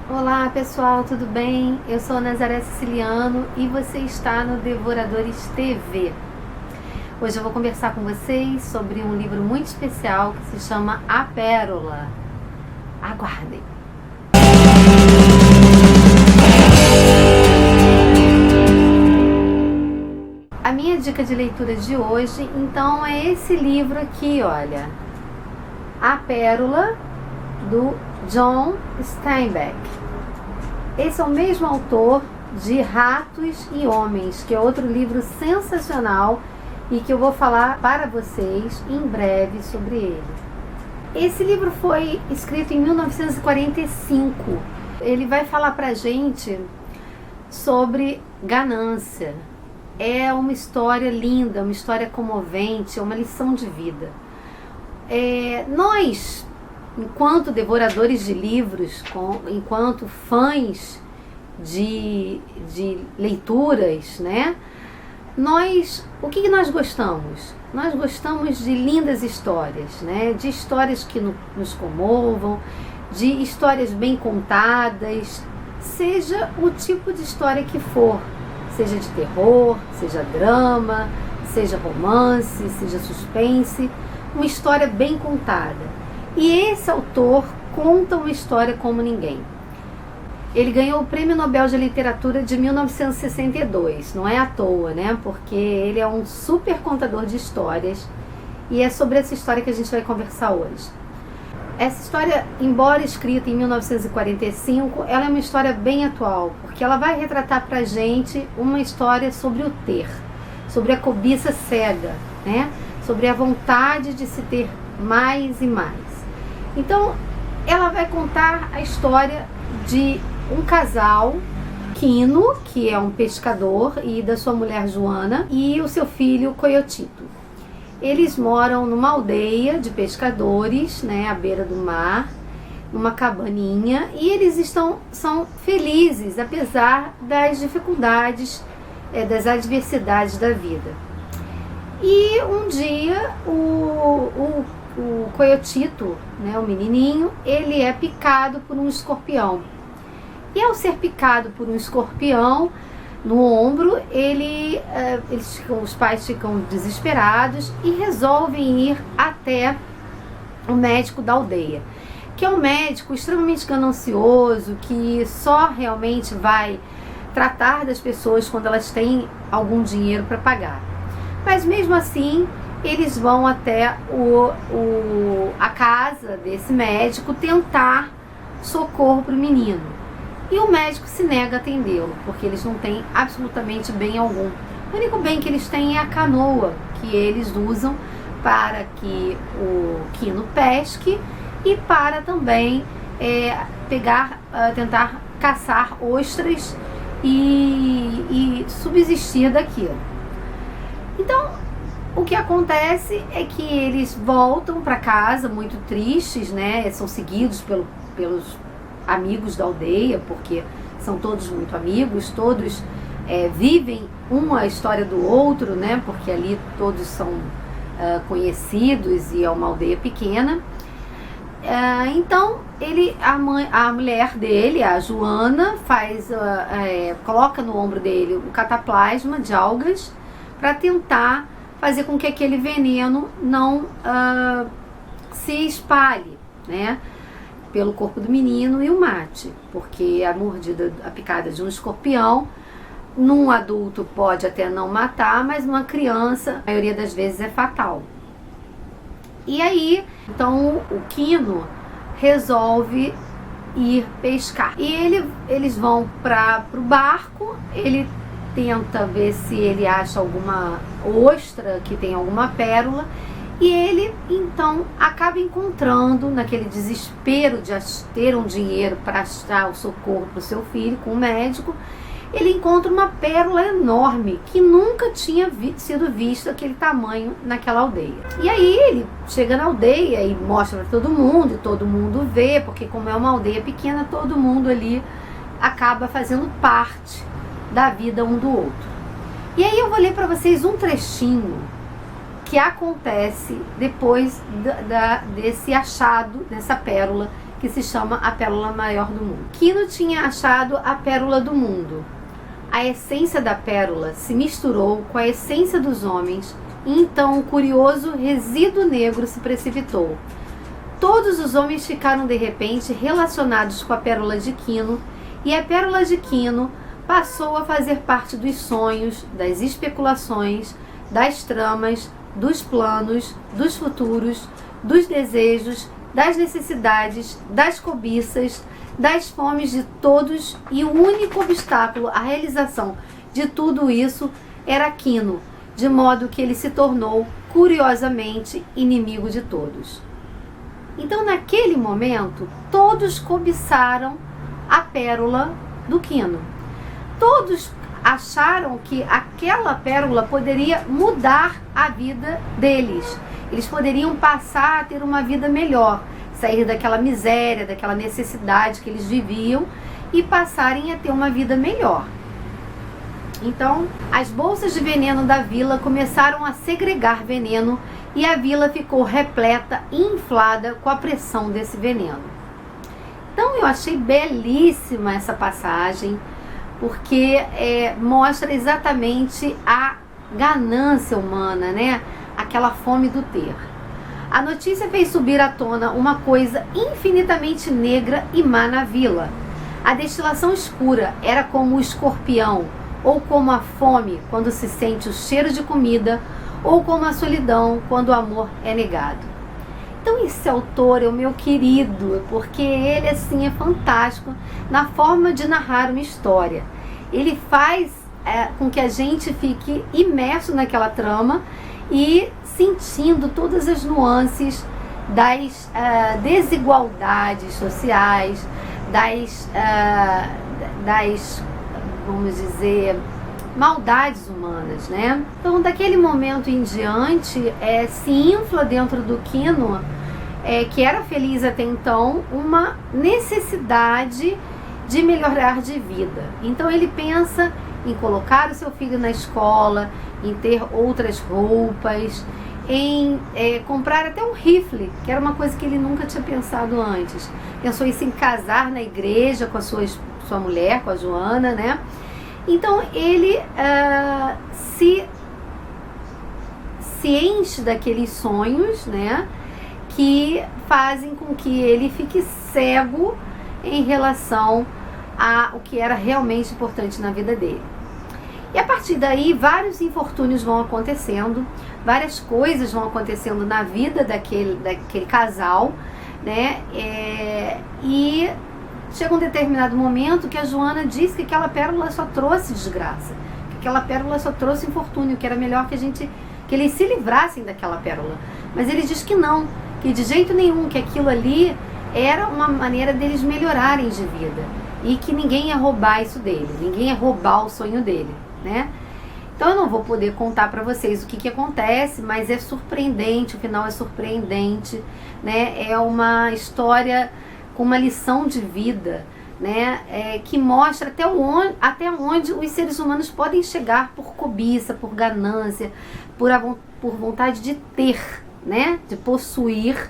Olá pessoal, tudo bem? Eu sou Nazaré Siciliano e você está no Devoradores TV. Hoje eu vou conversar com vocês sobre um livro muito especial que se chama A Pérola. Aguardem! A minha dica de leitura de hoje, então, é esse livro aqui, olha. A Pérola, do John Steinbeck. Esse é o mesmo autor de Ratos e Homens, que é outro livro sensacional e que eu vou falar para vocês em breve sobre ele. Esse livro foi escrito em 1945. Ele vai falar pra gente sobre ganância. É uma história linda, uma história comovente, é uma lição de vida. Nós, enquanto devoradores de livros, enquanto fãs de leituras, né? O que nós gostamos? Nós gostamos de lindas histórias, né? De histórias que nos comovam, de histórias bem contadas, seja o tipo de história que for, seja de terror, seja drama, seja romance, seja suspense, uma história bem contada. E esse autor conta uma história como ninguém. Ele ganhou o Prêmio Nobel de Literatura de 1962, não é à toa, né? Porque ele é um super contador de histórias e é sobre essa história que a gente vai conversar hoje. Essa história, embora escrita em 1945, ela é uma história bem atual, porque ela vai retratar pra gente uma história sobre o ter, sobre a cobiça cega, né? Sobre a vontade de se ter mais e mais. Então, ela vai contar a história de um casal, Quino, que é um pescador, e da sua mulher Joana, e o seu filho Coyotito. Eles moram numa aldeia de pescadores, né, à beira do mar, numa cabaninha, e eles são felizes, apesar das dificuldades, das adversidades da vida. E um dia o Coyotito, né, o menininho, ele é picado por um escorpião. E ao ser picado por um escorpião no ombro, os pais ficam desesperados e resolvem ir até o médico da aldeia, que é um médico extremamente ganancioso, que só realmente vai tratar das pessoas quando elas têm algum dinheiro para pagar. Mas mesmo assim, eles vão até a casa desse médico tentar socorro para o menino. E o médico se nega a atendê-lo, porque eles não têm absolutamente bem algum. O único bem que eles têm é a canoa, que eles usam para que o Quino pesque e para também tentar caçar ostras e subsistir daquilo. Então, o que acontece é que eles voltam para casa muito tristes, né? São seguidos pelos amigos da aldeia, porque são todos muito amigos, todos vivem uma história do outro, né? Porque ali todos são conhecidos e é uma aldeia pequena. Então a mulher dele, a Joana, coloca no ombro dele um cataplasma de algas para tentar fazer com que aquele veneno não se espalhe, né, pelo corpo do menino e o mate, porque a picada de um escorpião, num adulto pode até não matar, mas numa criança, a maioria das vezes é fatal. E aí, então, o Quino resolve ir pescar. E eles vão para o barco, ele tenta ver se ele acha alguma ostra que tem alguma pérola, e ele então acaba encontrando, naquele desespero de ter um dinheiro para achar o socorro para o seu filho com o médico, ele encontra uma pérola enorme que nunca tinha sido vista aquele tamanho naquela aldeia. E aí ele chega na aldeia e mostra para todo mundo, e todo mundo vê, porque como é uma aldeia pequena, todo mundo ali acaba fazendo parte da vida um do outro. E aí eu vou ler para vocês um trechinho que acontece depois desse achado, dessa pérola, que que se chama a pérola maior do mundo. Quino tinha achado a pérola do mundo. A essência da pérola se misturou com a essência dos homens, e então o curioso resíduo negro se precipitou. Todos os homens ficaram de repente relacionados com a pérola de Quino, e a pérola de Quino passou a fazer parte dos sonhos, das especulações, das tramas, dos planos, dos futuros, dos desejos, das necessidades, das cobiças, das fomes de todos, e o único obstáculo à realização de tudo isso era Quino, de modo que ele se tornou, curiosamente, inimigo de todos. Então, naquele momento, todos cobiçaram a pérola do Quino. Todos acharam que aquela pérola poderia mudar a vida deles. Eles poderiam passar a ter uma vida melhor, sair daquela miséria, daquela necessidade que eles viviam e passarem a ter uma vida melhor. Então, as bolsas de veneno da vila começaram a segregar veneno e a vila ficou repleta e inflada com a pressão desse veneno. Então, eu achei belíssima essa passagem, porque mostra exatamente a ganância humana, né? Aquela fome do ter. A notícia fez subir à tona uma coisa infinitamente negra e má na vila. A destilação escura era como o escorpião, ou como a fome quando se sente o cheiro de comida, ou como a solidão quando o amor é negado. Então esse autor é o meu querido, porque ele assim é fantástico na forma de narrar uma história. Ele faz com que a gente fique imerso naquela trama e sentindo todas as nuances das desigualdades sociais, das vamos dizer, maldades humanas, né? Então, daquele momento em diante, se infla dentro do Quino, que era feliz até então, uma necessidade de melhorar de vida. Então, ele pensa em colocar o seu filho na escola, em ter outras roupas, em comprar até um rifle, que era uma coisa que ele nunca tinha pensado antes. Pensou em casar na igreja com a sua mulher, com a Joana, né? Então ele se enche daqueles sonhos, né? Que fazem com que ele fique cego em relação ao que era realmente importante na vida dele. E a partir daí, vários infortúnios vão acontecendo, várias coisas vão acontecendo na vida daquele casal, né? E chega um determinado momento que a Joana diz que aquela pérola só trouxe desgraça, que aquela pérola só trouxe infortúnio, que era melhor que eles se livrassem daquela pérola. Mas ele diz que não, que de jeito nenhum, que aquilo ali era uma maneira deles melhorarem de vida e que ninguém ia roubar isso dele, ninguém ia roubar o sonho dele, né? Então eu não vou poder contar para vocês o que acontece, mas é surpreendente, o final é surpreendente, né? É uma história com uma lição de vida, né? Que mostra até onde os seres humanos podem chegar por cobiça, por ganância, por vontade de ter, né? De possuir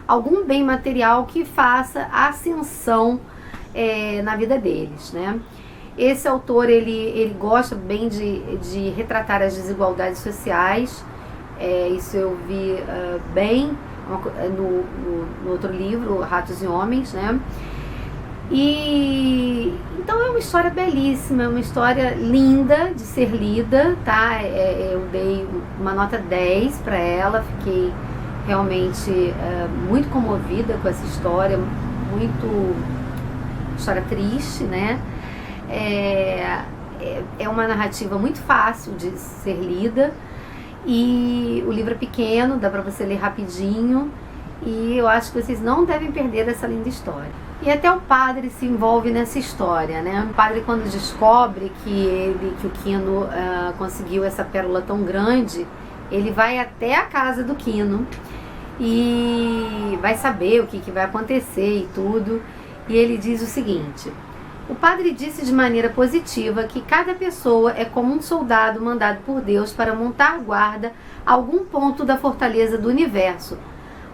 algum bem material que faça a ascensão na vida deles, né? Esse autor, ele gosta bem de retratar as desigualdades sociais, isso eu vi bem no outro livro, Ratos e Homens, né? E então é uma história belíssima, é uma história linda de ser lida, tá? Eu dei uma nota 10 para ela, fiquei realmente muito comovida com essa história, história triste, né? É uma narrativa muito fácil de ser lida e o livro é pequeno, dá para você ler rapidinho e eu acho que vocês não devem perder essa linda história. E até o padre se envolve nessa história, né? O padre, quando descobre que o Quino conseguiu essa pérola tão grande, ele vai até a casa do Quino e vai saber o que vai acontecer e tudo. E ele diz o seguinte: o padre disse de maneira positiva que cada pessoa é como um soldado mandado por Deus para montar guarda a algum ponto da fortaleza do universo,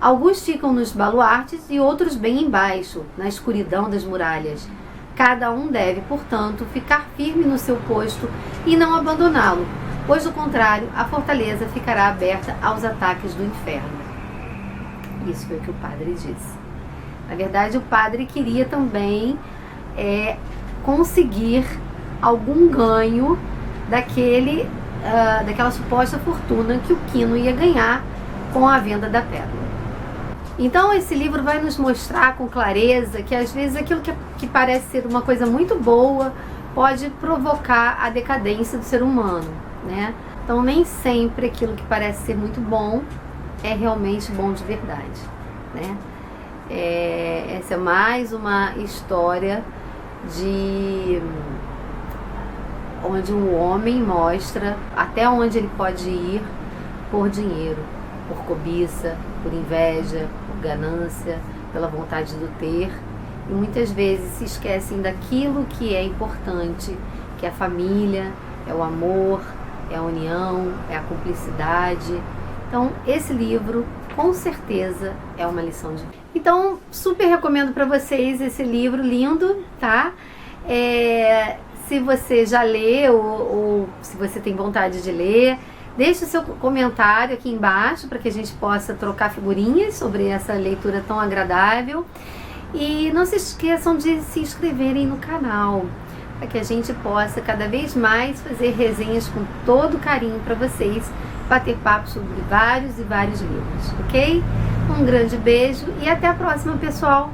Alguns ficam nos baluartes e outros bem embaixo, na escuridão das muralhas. Cada um deve, portanto, ficar firme no seu posto e não abandoná-lo, pois, do contrário, a fortaleza ficará aberta aos ataques do inferno. Isso foi o que o padre disse. Na verdade, o padre queria também conseguir algum ganho daquela suposta fortuna que o Quino ia ganhar com a venda da pérola. Então esse livro vai nos mostrar com clareza que às vezes aquilo que parece ser uma coisa muito boa pode provocar a decadência do ser humano, né? Então nem sempre aquilo que parece ser muito bom é realmente bom de verdade, né? Essa é mais uma história onde um homem mostra até onde ele pode ir por dinheiro, por cobiça, por inveja, por ganância, pela vontade do ter, e muitas vezes se esquecem daquilo que é importante, que é a família, é o amor, é a união, é a cumplicidade. Então esse livro com certeza é uma lição de vida. Então super recomendo para vocês esse livro lindo, tá? Se você já leu ou se você tem vontade de ler, deixe o seu comentário aqui embaixo para que a gente possa trocar figurinhas sobre essa leitura tão agradável. E não se esqueçam de se inscreverem no canal, para que a gente possa cada vez mais fazer resenhas com todo carinho para vocês, bater papo sobre vários e vários livros, ok? Um grande beijo e até a próxima, pessoal!